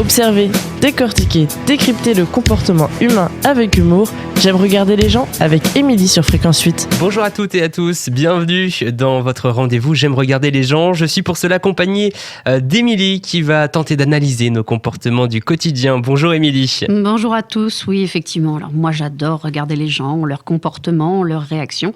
Observer, décortiquer, décrypter le comportement humain avec humour. J'aime regarder les gens avec Émilie sur Fréquence 8. Bonjour à toutes et à tous, bienvenue dans votre rendez-vous J'aime regarder les gens. Je suis pour cela accompagné d'Émilie qui va tenter d'analyser nos comportements du quotidien. Bonjour Émilie. Bonjour à tous, oui effectivement. Alors moi j'adore regarder les gens, leurs comportements, leurs réactions.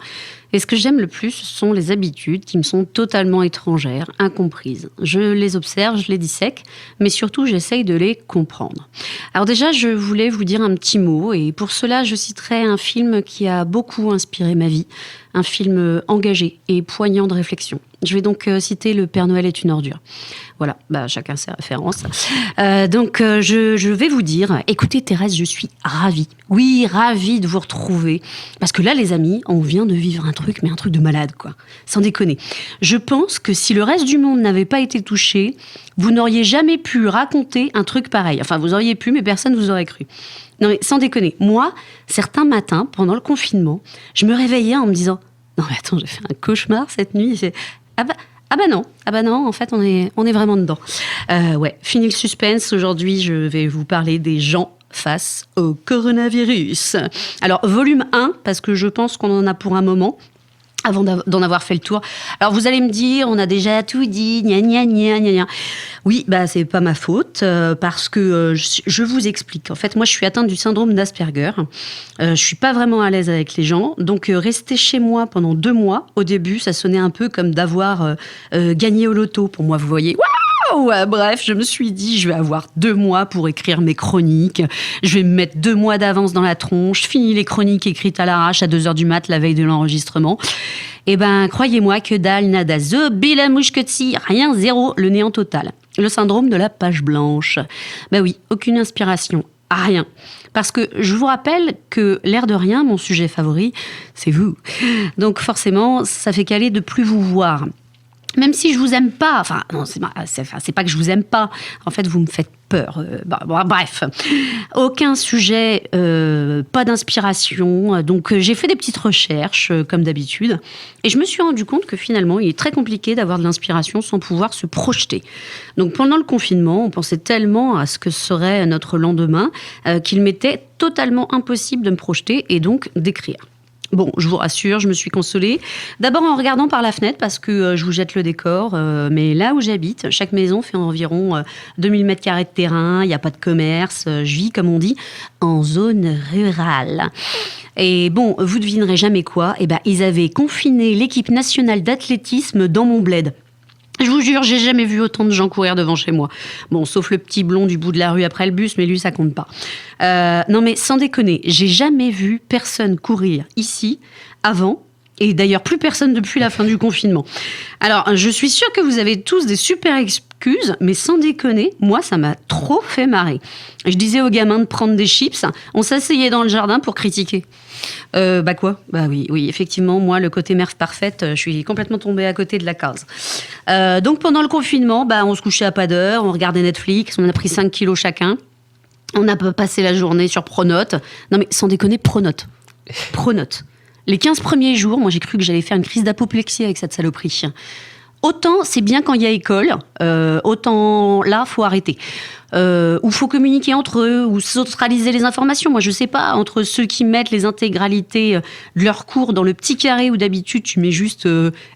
Et ce que j'aime le plus, ce sont les habitudes qui me sont totalement étrangères, incomprises. Je les observe, je les dissèque, mais surtout j'essaye de les comprendre. Alors déjà, je voulais vous dire un petit mot, et pour cela, je citerai un film qui a beaucoup inspiré ma vie, un film engagé et poignant de réflexion. Je vais donc citer Le Père Noël est une ordure. Voilà, chacun ses références. Je vais vous dire, écoutez Thérèse, je suis ravie. Oui, ravie de vous retrouver. Parce que là, les amis, on vient de vivre un truc de malade, quoi. Sans déconner. Je pense que si le reste du monde n'avait pas été touché, vous n'auriez jamais pu raconter un truc pareil. Enfin, vous auriez pu, mais personne ne vous aurait cru. Non mais sans déconner, moi, certains matins, pendant le confinement, je me réveillais en me disant « Non mais attends, j'ai fait un cauchemar cette nuit. » Ah bah non, en fait, on est vraiment dedans. Fini le suspense. Aujourd'hui, je vais vous parler des gens face au coronavirus. Alors, volume 1, parce que je pense qu'on en a pour un moment, avant d'en avoir fait le tour. Alors, vous allez me dire, on a déjà tout dit, gna gna gna gna gna. Oui, c'est pas ma faute, parce que je vous explique. En fait, moi, je suis atteinte du syndrome d'Asperger. Je suis pas vraiment à l'aise avec les gens. Donc, rester chez moi pendant 2 mois, au début, ça sonnait un peu comme d'avoir gagné au loto. Pour moi, vous voyez. Bref, je me suis dit, je vais avoir 2 mois pour écrire mes chroniques. Je vais me mettre 2 mois d'avance dans la tronche. Je finis les chroniques écrites à l'arrache à 2h du mat, la veille de l'enregistrement. Croyez-moi que dalle, nada, zobi, la mouche que tsi, rien, zéro, le néant total. Le syndrome de la page blanche. Oui, aucune inspiration, rien. Parce que je vous rappelle que l'air de rien, mon sujet favori, c'est vous. Donc forcément, ça fait qu'aller de plus vous voir. Même si je vous aime pas, c'est pas que je vous aime pas. En fait, vous me faites peur. Bref, aucun sujet, pas d'inspiration. Donc, j'ai fait des petites recherches, comme d'habitude. Et je me suis rendu compte que finalement, il est très compliqué d'avoir de l'inspiration sans pouvoir se projeter. Donc, pendant le confinement, on pensait tellement à ce que serait notre lendemain qu'il m'était totalement impossible de me projeter et donc d'écrire. Bon, je vous rassure, je me suis consolée. D'abord en regardant par la fenêtre, parce que je vous jette le décor, mais là où j'habite, chaque maison fait environ 2000 m² de terrain, il n'y a pas de commerce, je vis, comme on dit, en zone rurale. Et bon, vous devinerez jamais quoi, ils avaient confiné l'équipe nationale d'athlétisme dans mon bled. Je vous jure, j'ai jamais vu autant de gens courir devant chez moi. Bon, sauf le petit blond du bout de la rue après le bus, mais lui, ça compte pas. Non, mais sans déconner, j'ai jamais vu personne courir ici avant. Et d'ailleurs, plus personne depuis la fin du confinement. Alors, je suis sûre que vous avez tous des super excuses, mais sans déconner, moi, ça m'a trop fait marrer. Je disais aux gamins de prendre des chips, on s'asseyait dans le jardin pour critiquer. Quoi ? Oui, effectivement, moi, le côté mère parfaite, je suis complètement tombée à côté de la case. Donc, pendant le confinement, on se couchait à pas d'heure, on regardait Netflix, on a pris 5 kilos chacun. On a passé la journée sur Pronote. Non, mais sans déconner, Pronote. Les 15 premiers jours, moi, j'ai cru que j'allais faire une crise d'apoplexie avec cette saloperie. Autant, c'est bien quand il y a école, autant là, faut arrêter. Ou faut communiquer entre eux, ou centraliser les informations. Moi, je sais pas, entre ceux qui mettent les intégralités de leurs cours dans le petit carré où d'habitude, tu mets juste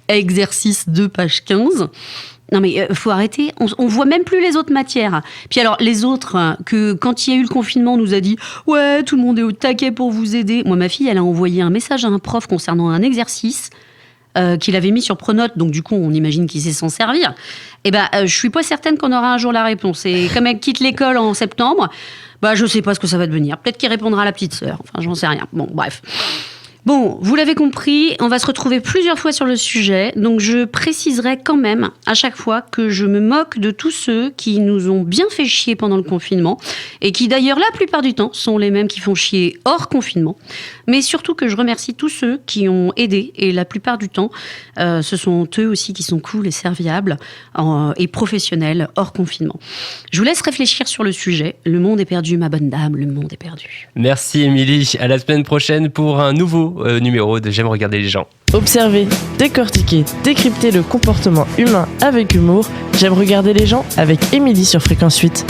exercice 2, page 15. Non mais faut arrêter, on voit même plus les autres matières. Puis alors les autres, que quand il y a eu le confinement, on nous a dit « Ouais, tout le monde est au taquet pour vous aider ». Moi, ma fille, elle a envoyé un message à un prof concernant un exercice qu'il avait mis sur Pronote, donc du coup, on imagine qu'il sait s'en servir. Je suis pas certaine qu'on aura un jour la réponse. Et comme elle quitte l'école en septembre, je sais pas ce que ça va devenir. Peut-être qu'il répondra à la petite sœur. Enfin, j'en sais rien. Bon, bref. Bon, vous l'avez compris, on va se retrouver plusieurs fois sur le sujet, donc je préciserai quand même à chaque fois que je me moque de tous ceux qui nous ont bien fait chier pendant le confinement, et qui d'ailleurs la plupart du temps sont les mêmes qui font chier hors confinement, mais surtout que je remercie tous ceux qui ont aidé, et la plupart du temps, ce sont eux aussi qui sont cool et serviables et professionnels hors confinement. Je vous laisse réfléchir sur le sujet, le monde est perdu ma bonne dame, le monde est perdu. Merci Émilie, à la semaine prochaine pour un nouveau numéro de J'aime regarder les gens. Observer, décortiquer, décrypter le comportement humain avec humour. J'aime regarder les gens avec Émilie sur Fréquence 8.